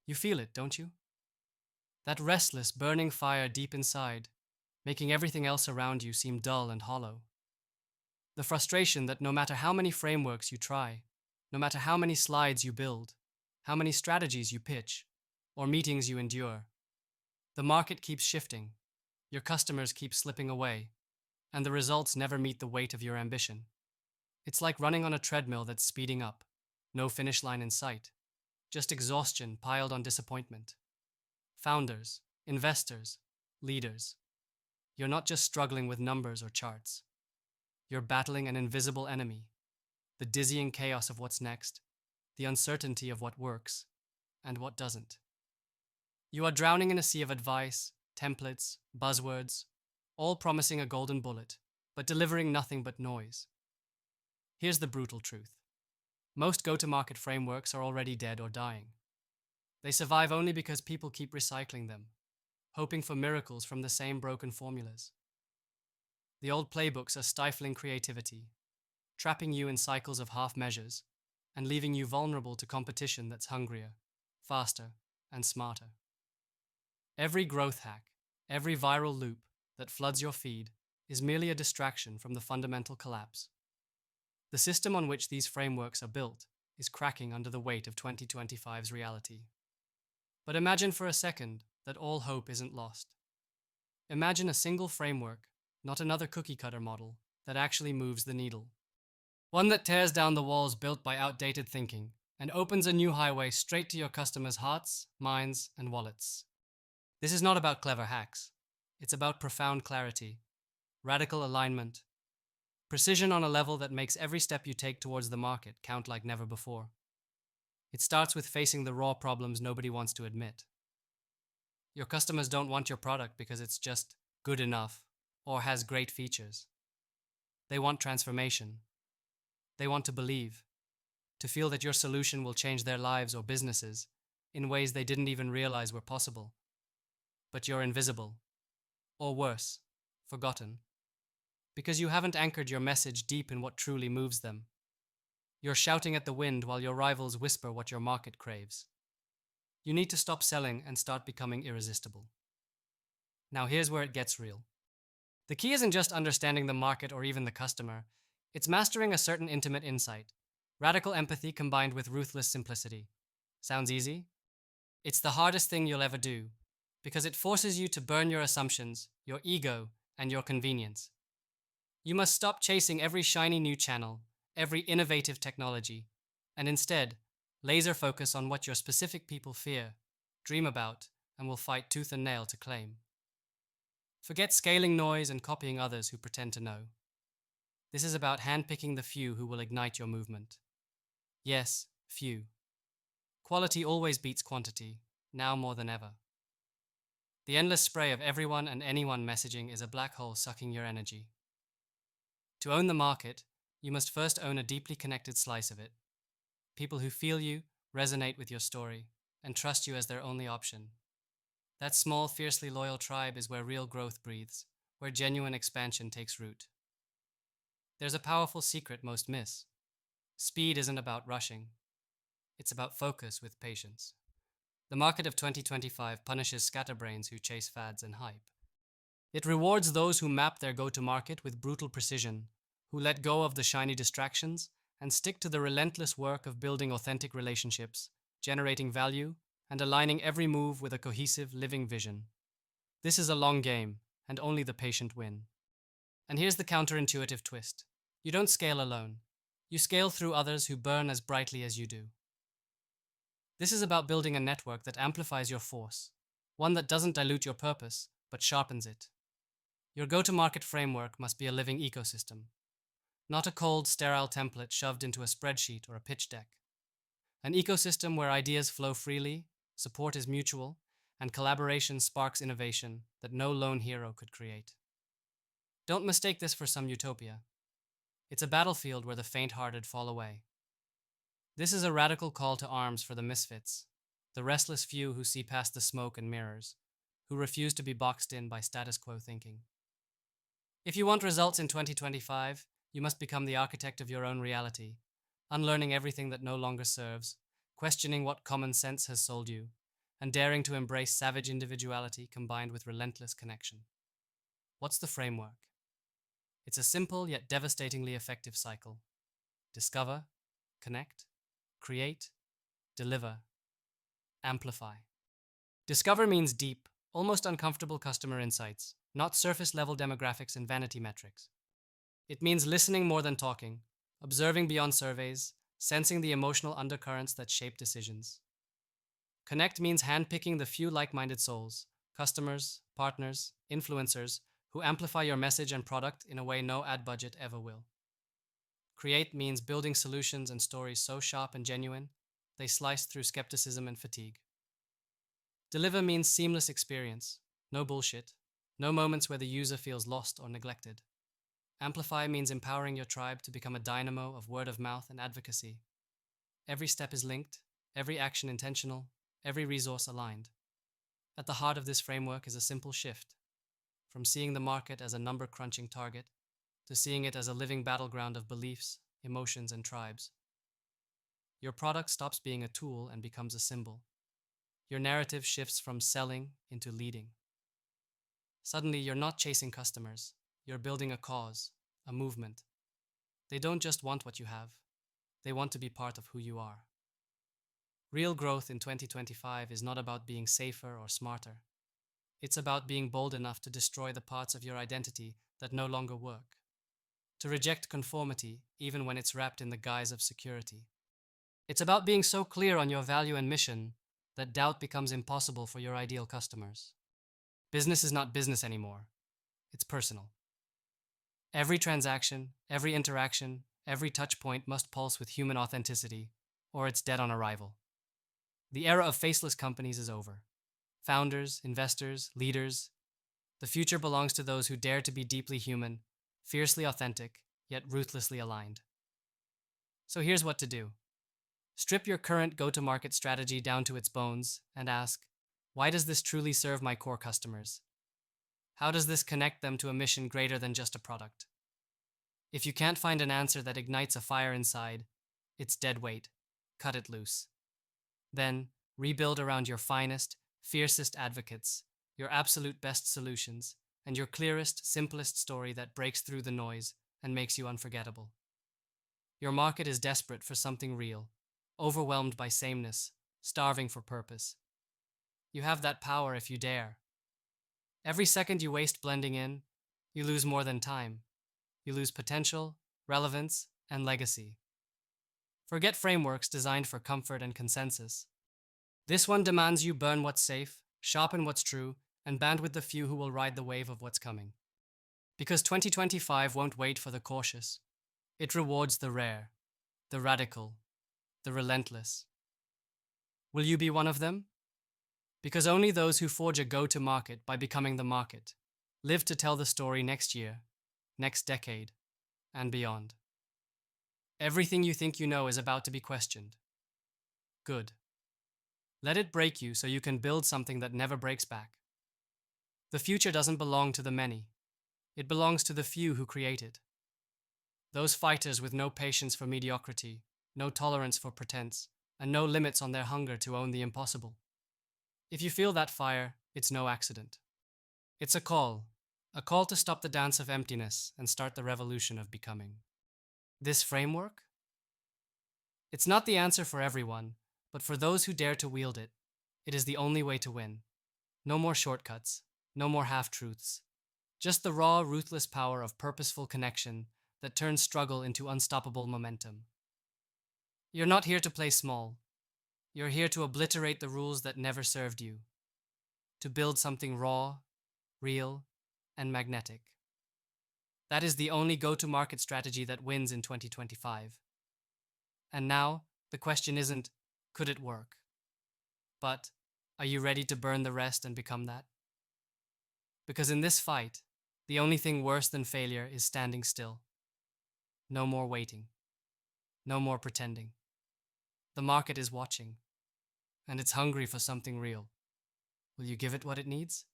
You feel it, don't you? That restless, burning fire deep inside, making everything else around you seem dull and hollow. The frustration that no matter how many frameworks you try, no matter how many slides you build, how many strategies you pitch, or meetings you endure, the market keeps shifting, your customers keep slipping away, and the results never meet the weight of your ambition. It's like running on a treadmill that's speeding up, no finish line in sight, just exhaustion piled on disappointment. Founders, investors, leaders, you're not just struggling with numbers or charts. You're battling an invisible enemy, the dizzying chaos of what's next, the uncertainty of what works and what doesn't. You are drowning in a sea of advice, templates, buzzwords, all promising a golden bullet, but delivering nothing but noise. Here's the brutal truth. Most go-to-market frameworks are already dead or dying. They survive only because people keep recycling them, hoping for miracles from the same broken formulas. The old playbooks are stifling creativity, trapping you in cycles of half measures, and leaving you vulnerable to competition that's hungrier, faster, and smarter. Every growth hack, every viral loop that floods your feed is merely a distraction from the fundamental collapse. The system on which these frameworks are built is cracking under the weight of 2025's reality. But imagine for a second that all hope isn't lost. Imagine a single framework, not another cookie-cutter model, that actually moves the needle. One that tears down the walls built by outdated thinking and opens a new highway straight to your customers' hearts, minds, and wallets. This is not about clever hacks. It's about profound clarity, radical alignment, precision on a level that makes every step you take towards the market count like never before. It starts with facing the raw problems nobody wants to admit. Your customers don't want your product because it's just good enough or has great features. They want transformation. They want to believe, to feel that your solution will change their lives or businesses in ways they didn't even realize were possible. But you're invisible, or worse, forgotten, because you haven't anchored your message deep in what truly moves them. You're shouting at the wind while your rivals whisper what your market craves. You need to stop selling and start becoming irresistible. Now here's where it gets real. The key isn't just understanding the market or even the customer, it's mastering a certain intimate insight, radical empathy combined with ruthless simplicity. Sounds easy? It's the hardest thing you'll ever do, because it forces you to burn your assumptions, your ego, and your convenience. You must stop chasing every shiny new channel, every innovative technology, and instead, laser focus on what your specific people fear, dream about, and will fight tooth and nail to claim. Forget scaling noise and copying others who pretend to know. This is about handpicking the few who will ignite your movement. Yes, few. Quality always beats quantity, now more than ever. The endless spray of everyone and anyone messaging is a black hole sucking your energy. To own the market, you must first own a deeply connected slice of it. People who feel you, resonate with your story, and trust you as their only option. That small, fiercely loyal tribe is where real growth breathes, where genuine expansion takes root. There's a powerful secret most miss. Speed isn't about rushing. It's about focus with patience. The market of 2025 punishes scatterbrains who chase fads and hype. It rewards those who map their go-to-market with brutal precision, who let go of the shiny distractions and stick to the relentless work of building authentic relationships, generating value, and aligning every move with a cohesive, living vision. This is a long game, and only the patient win. And here's the counterintuitive twist. You don't scale alone. You scale through others who burn as brightly as you do. This is about building a network that amplifies your force, one that doesn't dilute your purpose, but sharpens it. Your go-to-market framework must be a living ecosystem, not a cold, sterile template shoved into a spreadsheet or a pitch deck. An ecosystem where ideas flow freely, support is mutual, and collaboration sparks innovation that no lone hero could create. Don't mistake this for some utopia. It's a battlefield where the faint-hearted fall away. This is a radical call to arms for the misfits, the restless few who see past the smoke and mirrors, who refuse to be boxed in by status quo thinking. If you want results in 2025, you must become the architect of your own reality, unlearning everything that no longer serves, questioning what common sense has sold you, and daring to embrace savage individuality combined with relentless connection. What's the framework? It's a simple yet devastatingly effective cycle. Discover, connect, create, deliver, amplify. Discover means deep, almost uncomfortable customer insights, not surface level demographics and vanity metrics. It means listening more than talking, observing beyond surveys, sensing the emotional undercurrents that shape decisions. Connect means handpicking the few like minded souls, customers, partners, influencers, who amplify your message and product in a way no ad budget ever will. Create means building solutions and stories so sharp and genuine, they slice through skepticism and fatigue. Deliver means seamless experience, no bullshit, no moments where the user feels lost or neglected. Amplify means empowering your tribe to become a dynamo of word of mouth and advocacy. Every step is linked, every action intentional, every resource aligned. At the heart of this framework is a simple shift from seeing the market as a number crunching target to seeing it as a living battleground of beliefs, emotions, and tribes. Your product stops being a tool and becomes a symbol. Your narrative shifts from selling into leading. Suddenly, you're not chasing customers, you're building a cause, a movement. They don't just want what you have, they want to be part of who you are. Real growth in 2025 is not about being safer or smarter. It's about being bold enough to destroy the parts of your identity that no longer work, to reject conformity even when it's wrapped in the guise of security. It's about being so clear on your value and mission that doubt becomes impossible for your ideal customers. Business is not business anymore, it's personal. Every transaction, every interaction, every touch point must pulse with human authenticity, or it's dead on arrival. The era of faceless companies is over. Founders, investors, leaders, the future belongs to those who dare to be deeply human, fiercely authentic, yet ruthlessly aligned. So here's what to do. Strip your current go-to-market strategy down to its bones and ask, why does this truly serve my core customers? How does this connect them to a mission greater than just a product? If you can't find an answer that ignites a fire inside, it's dead weight. Cut it loose. Then, rebuild around your finest, fiercest advocates, your absolute best solutions, and your clearest, simplest story that breaks through the noise and makes you unforgettable. Your market is desperate for something real, overwhelmed by sameness, starving for purpose. You have that power if you dare. Every second you waste blending in, you lose more than time. You lose potential, relevance, and legacy. Forget frameworks designed for comfort and consensus. This one demands you burn what's safe, sharpen what's true, and band with the few who will ride the wave of what's coming. Because 2025 won't wait for the cautious. It rewards the rare, the radical, the relentless. Will you be one of them? Because only those who forge a go-to-market by becoming the market live to tell the story next year, next decade, and beyond. Everything you think you know is about to be questioned. Good. Let it break you so you can build something that never breaks back. The future doesn't belong to the many. It belongs to the few who create it. Those fighters with no patience for mediocrity, no tolerance for pretense, and no limits on their hunger to own the impossible. If you feel that fire, it's no accident. It's a call to stop the dance of emptiness and start the revolution of becoming. This framework? It's not the answer for everyone, but for those who dare to wield it, it is the only way to win. No more shortcuts, no more half-truths. Just the raw, ruthless power of purposeful connection that turns struggle into unstoppable momentum. You're not here to play small. You're here to obliterate the rules that never served you. To build something raw, real, and magnetic. That is the only go-to-market strategy that wins in 2025. And now, the question isn't, could it work? But, are you ready to burn the rest and become that? Because in this fight, the only thing worse than failure is standing still. No more waiting. No more pretending. The market is watching, and it's hungry for something real. Will you give it what it needs?